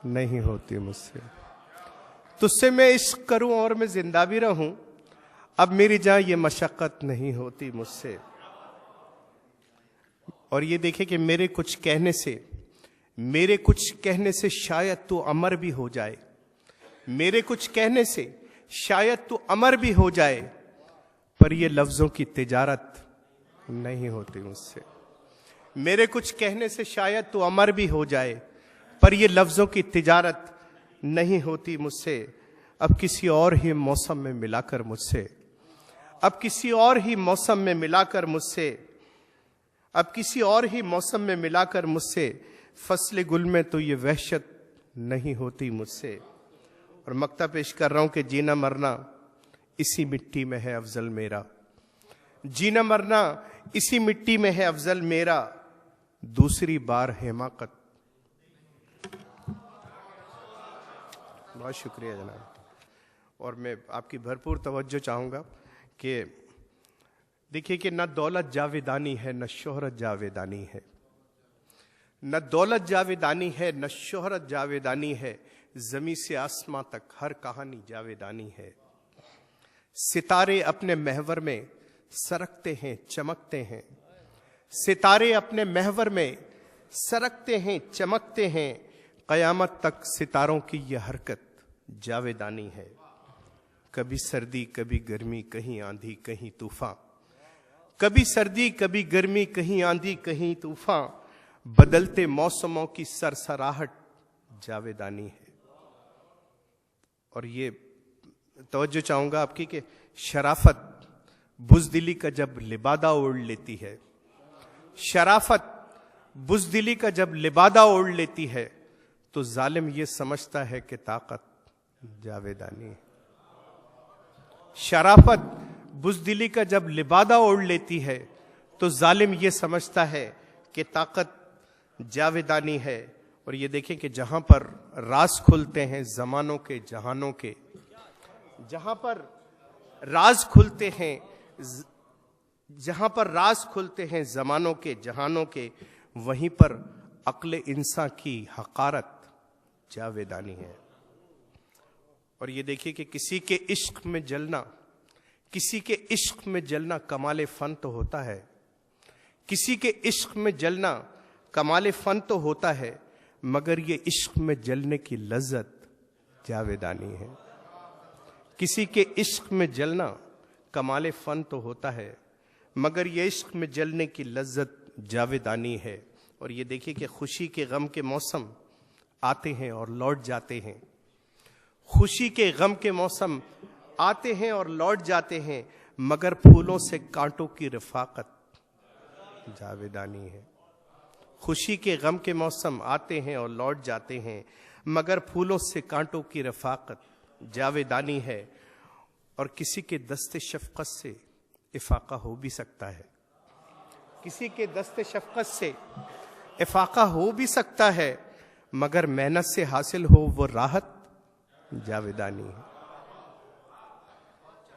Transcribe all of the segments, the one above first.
नहीं होती मुझसे। तुझसे मैं इश्क करूं और मैं जिंदा भी रहूं, अब मेरी जान ये मशक्कत नहीं होती मुझसे। और ये देखे कि मेरे कुछ कहने से शायद तू अमर भी हो जाए, मेरे कुछ कहने से शायद तू अमर भी हो जाए, पर ये लफ्जों की तिजारत नहीं होती मुझसे। मेरे कुछ कहने से शायद तू अमर भी हो जाए, पर ये लफ्जों की तिजारत नहीं होती मुझसे। अब किसी और ही मौसम में मिलाकर मुझसे, अब किसी और ही मौसम में मिलाकर मुझसे, अब किसी और ही मौसम में मिलाकर मुझसे, फसले गुल में तो ये वहशत नहीं होती मुझसे। और मक्ता पेश कर रहा हूं कि जीना मरना इसी मिट्टी में है अफजल मेरा, जीना मरना इसी मिट्टी में है अफजल मेरा, दूसरी बार हिमाकत। बहुत शुक्रिया जनाब। और मैं आपकी भरपूर तवज्जो चाहूंगा कि देखिए कि न दौलत जावेदानी है न शोहरत जावेदानी है, न दौलत जावेदानी है न शोहरत जावेदानी है, जमी से आसमां तक हर कहानी जावेदानी है। सितारे अपने महवर में सरकते हैं चमकते हैं, सितारे अपने महवर में सरकते हैं चमकते हैं, कयामत तक सितारों की यह हरकत जावेदानी है। कभी सर्दी कभी गर्मी कहीं आंधी कहीं तूफान, कभी सर्दी कभी गर्मी कहीं आंधी कहीं तूफान, बदलते मौसमों की सरसराहट जावेदानी है। और ये तवज्जो चाहूंगा आपकी कि शराफत बुज़दिली का जब लिबादा ओढ़ लेती है, शराफत बुज़दिली का जब लिबादा ओढ़ लेती है, तो जालिम ये समझता है कि ताकत जावेदानी है। शराफत बुज़दिली का जब लिबादा ओढ़ लेती है, तो जालिम ये समझता है कि ताकत जावेदानी है। और ये देखें कि जहां पर राज खुलते हैं जमानों के जहानों के, जहां पर राज खुलते हैं, जहां पर राज खुलते हैं जमानों के जहानों के, वहीं पर अक्ल इंसान की हकारत जावेदानी है। और ये देखिए कि किसी के इश्क में जलना, किसी के इश्क में जलना कमाले फन तो होता है, किसी के इश्क में जलना कमाले फन तो होता है, मगर ये इश्क में जलने की लज्जत जावेदानी है। किसी के इश्क में जलना कमाले फन तो होता है, मगर ये इश्क में जलने की लज्जत जावेदानी है। और ये देखिए कि खुशी के गम के मौसम आते हैं और लौट जाते हैं, खुशी के गम के मौसम आते हैं और लौट जाते हैं, मगर फूलों से कांटों की रफाकत जावेदानी है। खुशी के गम के मौसम आते हैं और लौट जाते हैं, मगर फूलों से कांटों की रफाकत जावेदानी है। और किसी के दस्ते शफकत से इफाका हो भी सकता है, किसी के दस्ते शफकत से इफाका हो भी सकता है, मगर मेहनत से हासिल हो वो राहत जावेदानी है।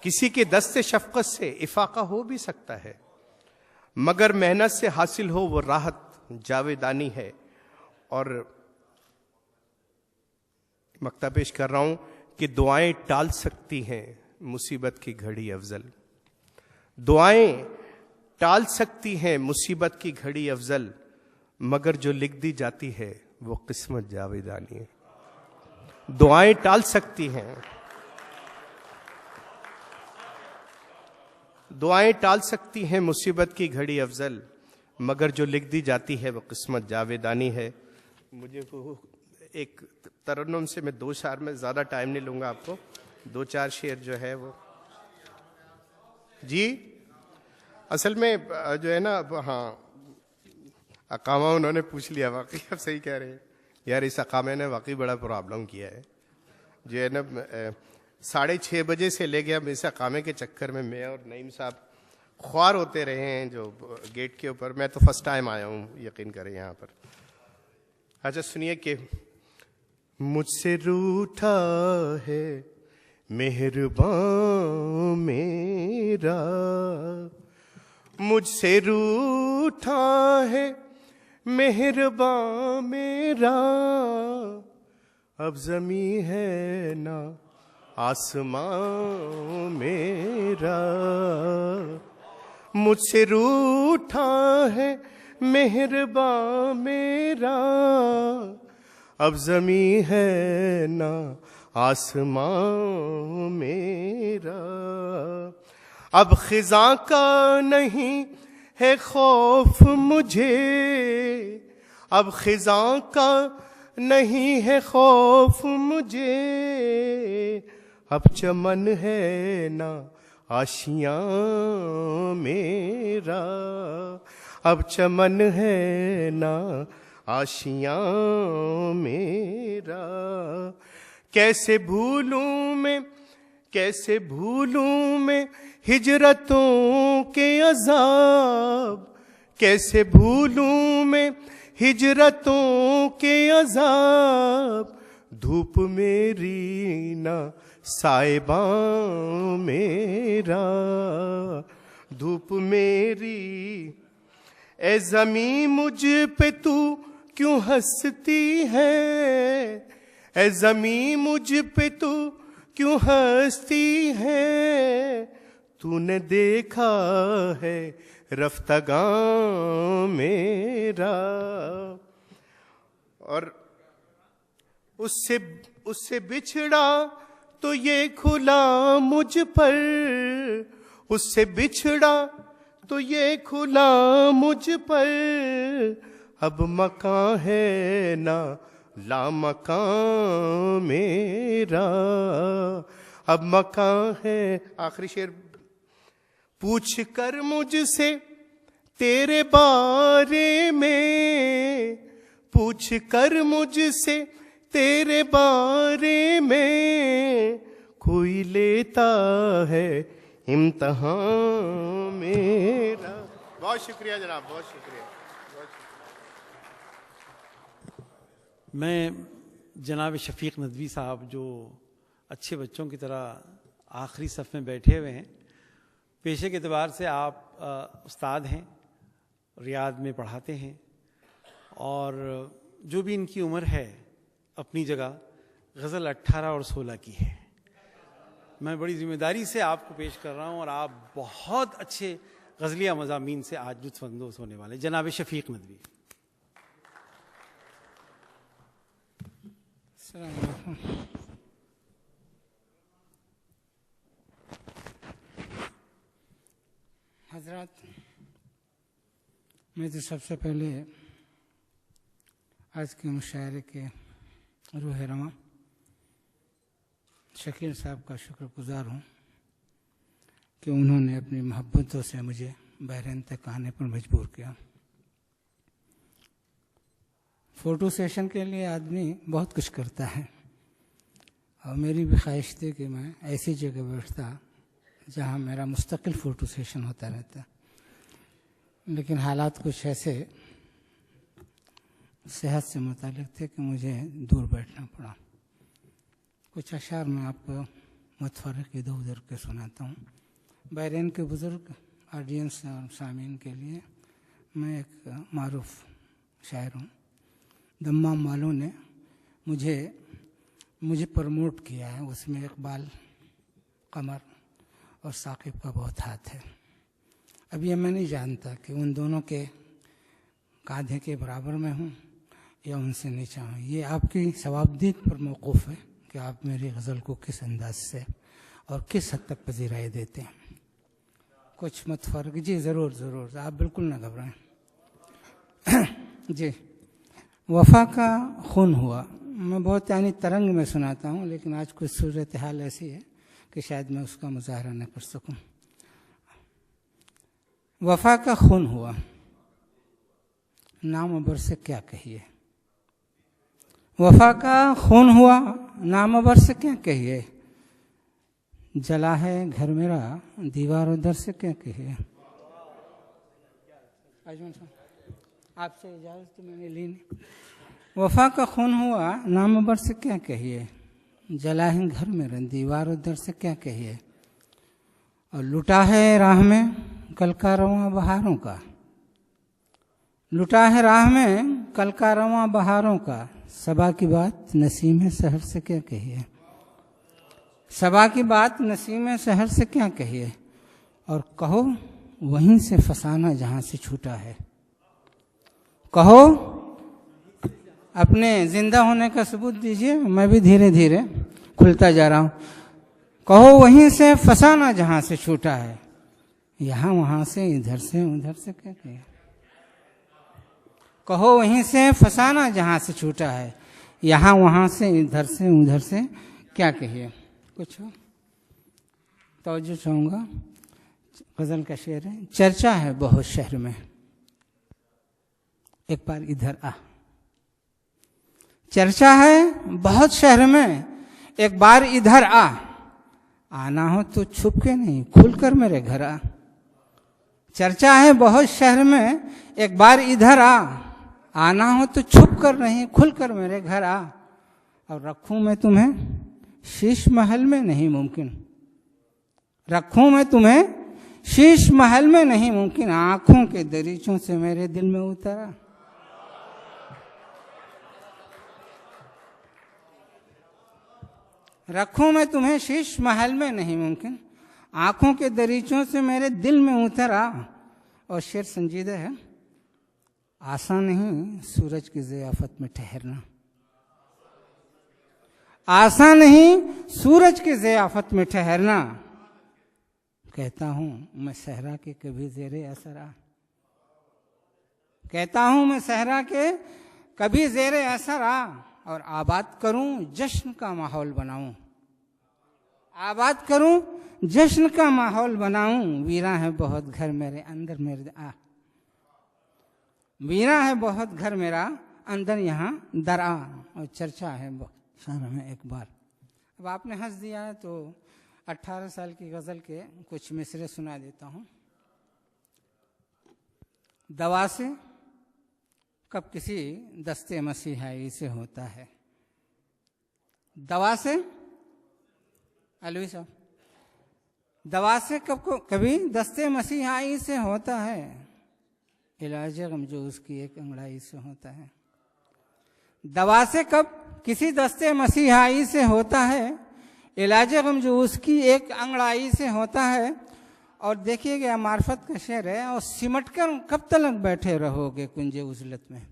किसी के दस्ते शफकत से इफाका हो भी सकता है, मगर मेहनत से हासिल हो वो राहत जावेदानी है। और मक्ता पेश कर रहा हूं कि दुआएं टाल सकती हैं मुसीबत की घड़ी अफजल, दुआएं टाल सकती हैं मुसीबत की घड़ी अफजल, मगर जो लिख दी जाती है वो किस्मत जावेदानी है। दुआएं टाल सकती हैं, दुआएं टाल सकती हैं मुसीबत की घड़ी अफजल, मगर जो लिख दी जाती है वो किस्मत जावेदानी है। मुझे एक तरन्नुम से मैं 2 शेर में ज्यादा टाइम नहीं लूंगा आपको, 2-4 शेर जो है वो जी असल में जो है ना, हाँ अकामा उन्होंने पूछ लिया, वाकई आप सही कह रहे हैं यार, इस अकामे ने वाकई बड़ा प्रॉब्लम किया है। जो है ना 6:30 बजे से ले गया इस अकामे के चक्कर में मैं और नईम साहब ख्वार होते रहे हैं जो गेट के ऊपर। मैं तो फर्स्ट टाइम आया हूँ, यकीन करें यहाँ पर। अच्छा सुनिए कि मुझसे रूठा है मेहरबान मेरा, मुझसे रूठा है मेहरबान मेरा, अब जमी है ना आसमां मेरा, मुझसे रूठा है मेहरबान मेरा, अब जमी है ना आसमां मेरा। अब खिजा का नहीं है खौफ मुझे, अब खिजा का नहीं है खौफ मुझे, अब चमन है ना आशियां मेरा, अब चमन है ना आशियां मेरा। कैसे भूलूं मैं, कैसे भूलूं मैं हिजरतों के अज़ाब, कैसे भूलूं मैं हिजरतों के अज़ाब, धूप मेरी ना साइबां मेरा, धूप मेरी। ए ज़मीं मुझ पे तू क्यों हंसती है, ए ज़मीं मुझ पे तू क्यों हंसती है, तूने देखा है रफ्तगां मेरा। और उससे बिछड़ा तो ये खुला मुझ पर, उससे बिछड़ा तो ये खुला मुझ पर, अब मकान है ना लामकान मेरा, अब मकान है। आखिरी शेर। पूछ कर मुझसे तेरे बारे में, पूछ कर मुझसे तेरे बारे में, कोई लेता है इम्तिहान मेरा। बहुत शुक्रिया जनाब, बहुत शुक्रिया, बहुत शुक्रिया। मैं जनाब शफीक नदवी साहब जो अच्छे बच्चों की तरह आखिरी सफ़ में बैठे हुए हैं, पेशे के एतबार से आप उस्ताद हैं, रियाद में पढ़ाते हैं, और जो भी इनकी उम्र है अपनी जगह गज़ल 18 और 16 की है। मैं बड़ी ज़िम्मेदारी से आपको पेश कर रहा हूँ और आप बहुत अच्छे गज़लिया मज़ामीन से आज लुत्फ़अंदोज़ होने वाले। जनाब शफीक नदवी। हज़रात, मैं तो सबसे पहले आज के मुशायरे के रूह रवां शकील साहब का शुक्रगुजार हूँ कि उन्होंने अपनी मोहब्बतों से मुझे बहरीन तक आने पर मजबूर किया। फ़ोटो सेशन के लिए आदमी बहुत कुछ करता है, और मेरी भी ख्वाहिश थी कि मैं ऐसी जगह बैठता जहाँ मेरा मुस्तकिल फ़ोटो सेशन होता रहता, लेकिन हालात कुछ ऐसे सेहत से मुतालिक थे कि मुझे दूर बैठना पड़ा। कुछ अशार मैं आपको मुतफर्रिक़ इधर उधर के सुनाता हूँ। बहरीन के बुज़ुर्ग ऑडियंस और सामीन के लिए मैं एक मारूफ शायर हूँ। दम्माम वालों ने मुझे प्रमोट किया है, उसमें इकबाल, कमर और साकिब का बहुत हाथ है। अब ये मैं नहीं जानता कि उन दोनों के कांधे के बराबर में हूँ या उनसे नीचा हूँ। ये आपकी सवाबदीद पर मौकूफ़ है कि आप मेरी गज़ल को किस अंदाज से और किस हद तक पजीराई देते हैं। कुछ मत फ़र्क जी, ज़रूर ज़रूर, आप बिल्कुल ना घबराएं। जी, वफ़ा का खून हुआ। मैं बहुत यानी तरंग में सुनाता हूँ, लेकिन आज कुछ सूरत हाल ऐसी है कि शायद मैं उसका मुज़ाहरा न कर सकूँ। वफ़ा का खून हुआ, नाम अबर से क्या कहिए। वफ़ा का खून हुआ, नाम अबर से क्या कहिए। जला है घर मेरा, दीवार उधर से क्या कहिए। आपसे इजाज़त तो मैंने ली नहीं। वफ़ा का खून हुआ, नाम अबर से क्या कहिए। जला है घर मेरा, दीवार उधर से क्या कहिए। और लुटा है राह में कल का रवां बहारों का, लुटा है राह में कल का रवां बहारों का। सबा की बात नसीम है शहर से क्या कहिए, सबा की बात नसीम है शहर से क्या कहिए, और कहो वहीं से फसाना जहां से छूटा है। कहो अपने जिंदा होने का सबूत दीजिए, मैं भी धीरे धीरे खुलता जा रहा हूं। कहो वहीं से फसाना जहां से छूटा है, यहां वहां से इधर से उधर से क्या कहिए। कहो वहीं से फसाना जहां से छूटा है, यहां वहां से इधर से उधर से क्या कहिए। कुछ तवज्जो चाहूंगा, गजल का शेर है। चर्चा है बहुत शहर में, एक बार इधर आ। चर्चा है बहुत शहर में, एक बार इधर आ। आना हो तो छुप के नहीं, खुलकर मेरे घर आ। चर्चा है बहुत शहर में, एक बार इधर आ। आना हो तो छुप कर नहीं, खुलकर मेरे घर आ। और रखूं मैं तुम्हें शीश महल में नहीं मुमकिन, रखूं मैं तुम्हें शीश महल में नहीं मुमकिन। आंखों के दरीचों से मेरे दिल में उतरा। रखूं मैं तुम्हें शीश महल में नहीं मुमकिन, आंखों के दरीचों से मेरे दिल में उतरा। और शेर संजीदा है। आसान नहीं सूरज की ज़ियाफत में ठहरना, आसान नहीं सूरज की ज़ियाफत में ठहरना। कहता हूं मैं सहरा के कभी ज़ेरे असर आ, कहता हूं मैं सहरा के कभी ज़ेरे असर आ। और आबाद करूं जश्न का माहौल बनाऊं, आबाद करूं जश्न का माहौल बनाऊं। वीरा है बहुत घर मेरे अंदर मेरे आ, वीरा है बहुत घर मेरा अंदर यहाँ दर आ। और चर्चा है शहर में एक बार। अब आपने हंस दिया है तो 18 साल की गज़ल के कुछ मिसरे सुना देता हूँ। दवा से कब किसी दस्ते मसीहाई से होता है, दवा से अलवी साहब, दवा से कभी दस्ते मसीहाई से होता है। इलाज गम जो उसकी एक अंगड़ाई से होता है। दवा से कब किसी दस्ते मसीहाई से होता है, इलाज गम जो उसकी एक अंगड़ाई से होता है। और देखिएगा मार्फत का शेर है। और सिमट कर कब तक बैठे रहोगे कुंजे उजलत में,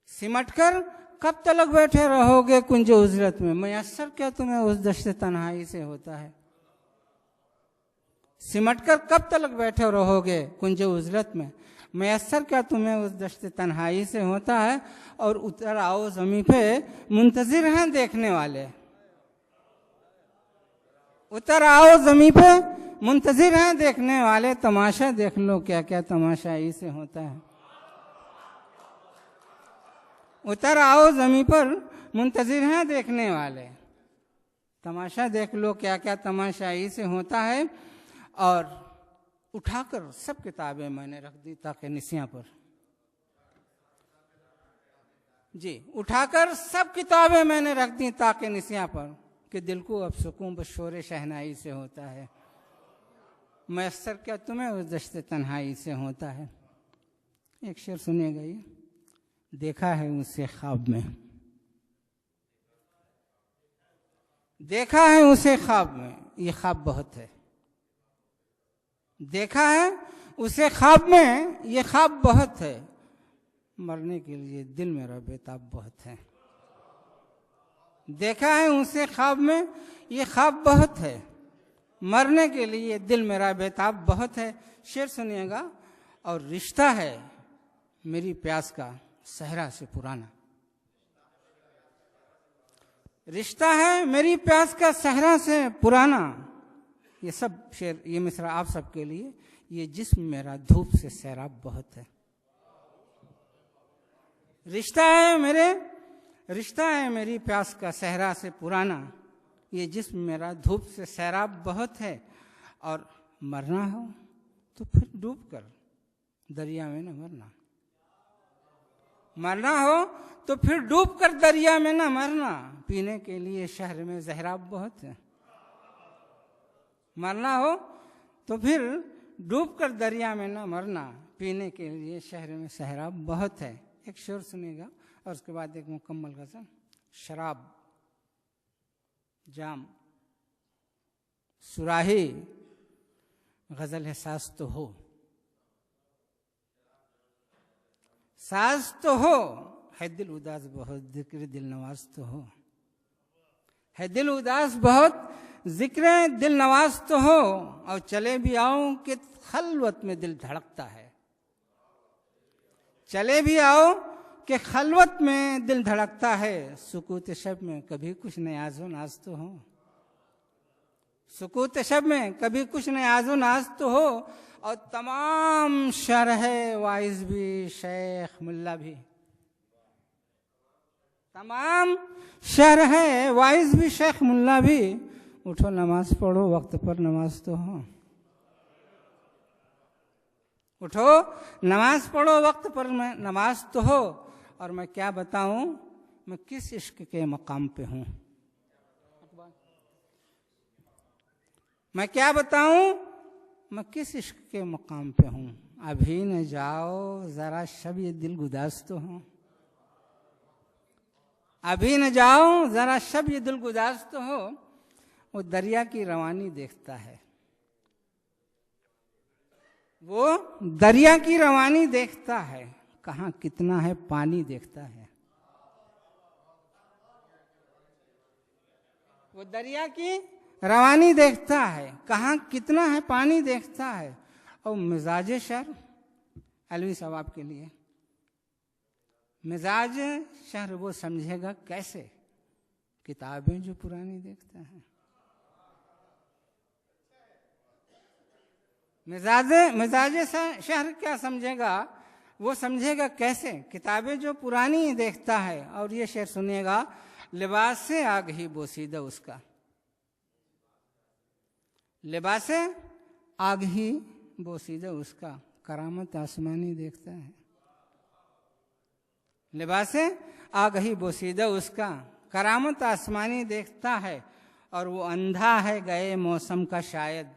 सिमट कर कब तक बैठे रहोगे कुंजे उजलत में। मयस्सर क्या तुम्हें उस दश्त तन्हाई से होता है, सिमट कर कब तक बैठे रहोगे कुंजे उजलत में। मयस्सर क्या तुम्हें उस दश्त तन्हाई से होता है। और उतर आओ ज़मीं पे मुंतजिर हैं देखने वाले, उतर आओ ज़मीं पे मुंतजिर हैं देखने वाले। तमाशा देख लो क्या क्या तमाशा इसे होता है। उतर आओ ज़मीं पर मुंतजिर हैं देखने वाले, तमाशा देख लो क्या क्या तमाशा इसे होता है। और उठाकर सब किताबें मैंने रख दी ताकि निसियां पर, जी उठाकर सब किताबें मैंने रख दी ताकि निसियां पर। कि दिल को अब सुकून बस शोरे शहनाई से होता है। मयस्सर क्या तुम्हें उस दश्त तन्हाई से होता है। एक शेर सुनिएगा ये। देखा है उसे ख्वाब में, देखा है उसे ख्वाब में, ये ख्वाब बहुत है। देखा है उसे ख्वाब में, ये ख्वाब बहुत है। मरने के लिए दिल मेरा बेताब बहुत है। देखा है उसे ख्वाब में, ये ख्वाब बहुत है। मरने के लिए दिल मेरा बेताब बहुत है। शेर सुनिएगा। और रिश्ता है मेरी प्यास का सहरा से पुराना, रिश्ता है मेरी प्यास का सहरा से पुराना। ये सब शेर, ये मिसरा आप सबके लिए। ये जिस्म मेरा धूप से सैराब बहुत है। रिश्ता है मेरी प्यास का सहरा से पुराना। ये जिस्म मेरा धूप से सैराब बहुत है। और मरना हो तो फिर डूब कर दरिया में न मरना, मरना हो तो फिर डूब कर दरिया में न मरना। पीने के लिए शहर में जहराब बहुत है। मरना हो तो फिर डूबकर दरिया में न मरना, पीने के लिए शहर में सहरा बहुत है। एक शेर सुनेगा और उसके बाद एक मुकम्मल गज़ल। शराब, जाम, सुराही, गज़ल है सास तो हो, सास तो हो, है दिल उदास बहुत, जिक्र दिल नवाज तो हो, है दिल उदास बहुत, जिक्र दिल नवाज तो हो, और चले भी आओ कि खलवत में दिल धड़कता है, चले भी आओ कि खलवत में दिल धड़कता है, सुकूत शब में कभी कुछ न आज़ो नाज तो हो, सुकूत शब में कभी कुछ न आज़ो नाज तो हो, और तमाम शरह वाइज भी शेख मुल्ला भी, तमाम शरह वाइज भी शेख मुल्ला भी, उठो नमाज पढ़ो वक्त पर नमाज तो हो, उठो नमाज पढ़ो वक्त पर नमाज तो हो। और मैं क्या बताऊं, मैं किस इश्क के मकाम पे हूं, मैं क्या बताऊं, मैं किस इश्क के मकाम पे हूं। अभी न जाओ जरा शब ये दिल गुदास तो हो, अभी न जाओ जरा शब ये दिल गुदास तो हो। वो दरिया की रवानी देखता है, वो दरिया की रवानी देखता है, कहाँ कितना है पानी देखता है, वो दरिया की रवानी देखता है, कहाँ कितना है पानी देखता है। और मिजाज शहर, अलवी साहब आपके लिए, मिजाज शहर वो समझेगा कैसे, किताबें जो पुरानी देखता है। मिजाज शहर क्या समझेगा, वो समझेगा कैसे, किताबें जो पुरानी देखता है। और ये शेर सुनिएगा, लिबास से आग ही बोसीदा उसका, लिबास से आग ही बोसीदा उसका, करामत आसमानी देखता है, लिबास से आग ही बोसीदा उसका, करामत आसमानी देखता है। और वो अंधा है गए मौसम का शायद,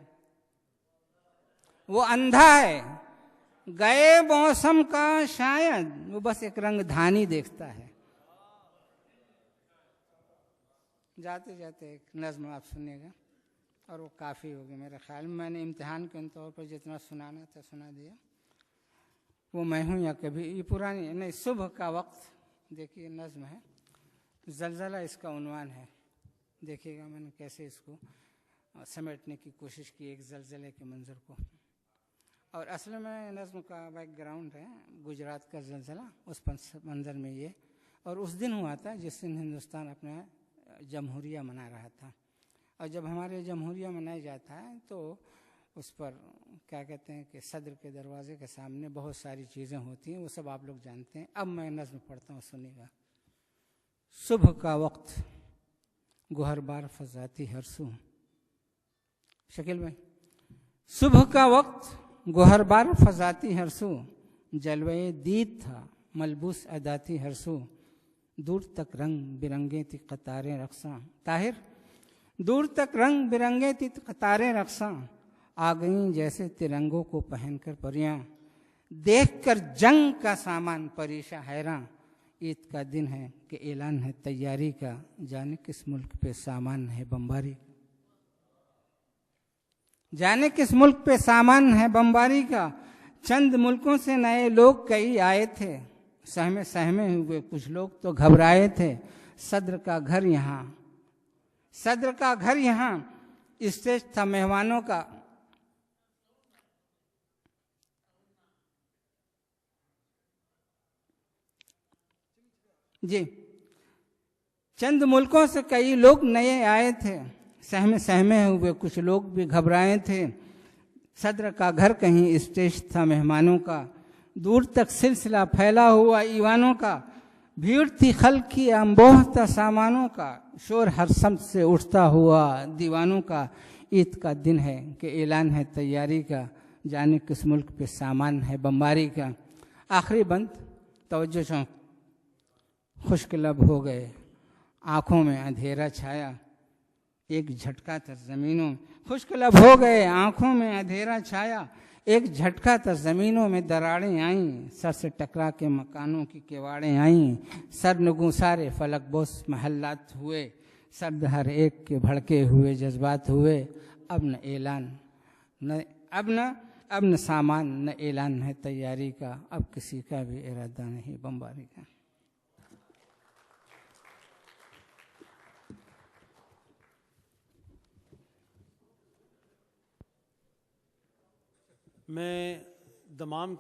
वो अंधा है गए मौसम का शायद, वो बस एक रंग धानी देखता है। जाते जाते एक नज्म आप सुनिएगा और वो काफ़ी होगी मेरे ख्याल में। मैंने इम्तिहान के तौर पर जितना सुनाना था सुना दिया। वो मैं हूँ या कभी, ये पुरानी नहीं, सुबह का वक्त, देखिए नज्म है, जलजला इसका उन्वान है। देखिएगा मैंने कैसे इसको समेटने की कोशिश की, एक जलजले के मंजर को। और असल में नज़्म का बैकग्राउंड है गुजरात का जलजला, उस मंजर में ये, और उस दिन हुआ था जिस दिन हिंदुस्तान अपना जमहूरिया मना रहा था। और जब हमारे जमहूरिया मनाया जाता है तो उस पर क्या कहते हैं कि सदर के दरवाजे के सामने बहुत सारी चीज़ें होती हैं, वो सब आप लोग जानते हैं। अब मैं नज़्म पढ़ता हूँ, सुनिएगा। सुबह का वक्त गुहर बार फजाती हरसू, शकील भाई। सुबह का वक्त गुहर बार फजाती हरसू, जलवे दीद था मलबूस अदाती हरसू, दूर तक रंग बिरंगे थी कतारें रक्सा, ताहिर दूर तक रंग बिरंगे थी कतारें रक्सा, आ गईं जैसे तिरंगों को पहनकर परियां, देख कर जंग का सामान परेशा हैरान, ईद का दिन है कि ऐलान है तैयारी का, जाने किस मुल्क पे सामान है बमबारी, जाने किस मुल्क पे सामान है बमबारी का। चंद मुल्कों से नए लोग कई आए थे, सहमे सहमे हुए कुछ लोग तो घबराए थे। सदर का घर यहाँ, सदर का घर यहाँ, स्टेज था मेहमानों का। जी, चंद मुल्कों से कई लोग नए आए थे, सहमे सहमे हुए कुछ लोग भी घबराए थे। सदर का घर कहीं स्टेज था मेहमानों का, दूर तक सिलसिला फैला हुआ ईवानों का, भीड़ थी खल की अम्बोह था सामानों का, शोर हर समत से उठता हुआ दीवानों का। ईद का दिन है कि ऐलान है तैयारी का, जाने किस मुल्क पे सामान है बमबारी का। आखिरी बंद, तवज्जो चौंक, खुश्क लब हो गए, आँखों में अंधेरा छाया, एक झटका था ज़मीनों, खुश्क लब हो गए आँखों में अंधेरा छाया, एक झटका था, जमीनों में दरारें आईं, सर से टकरा के मकानों की किवाड़ें आईं, सर नगू सारे फलक बोस महल्लात हुए, सर्द हर एक के भड़के हुए जज्बात हुए। अब न ऐलान न अब न सामान न ऐलान है तैयारी का, अब किसी का भी इरादा नहीं बमबारी का। मैं दमाम